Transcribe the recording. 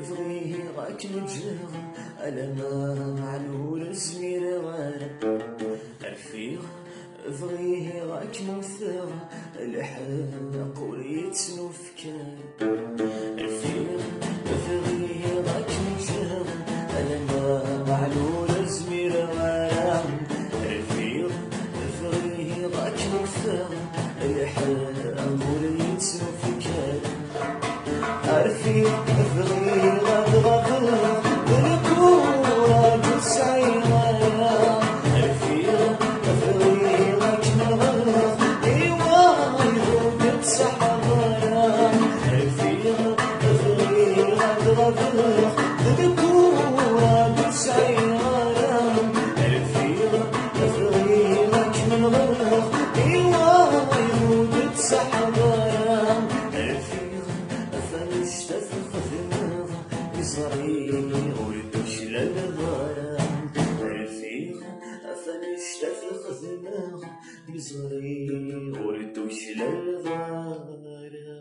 فغيه غاك نجر على ما معلول زمير غانا الفيغ فغيه غاك موثر الحق وريتنو فكان الفيغ فغيه غاك نجر على ما معلول زمير غانا الفيغ فغيه غاك موثر الحق وريتنو فكان عرفي افغي غدغة بالكورة بالسعيرة عرفي افغي غاك نغرق ايوا يذوب بسحبارة عرفي افغي غدغة بالكورة بالسعيرة عرفي افغي غاك نغرق ايوا يذوب بسحبارة ولدوش للغرام الفيغ أفنشتفخ ذناغ بصغري ولدوش للغرام.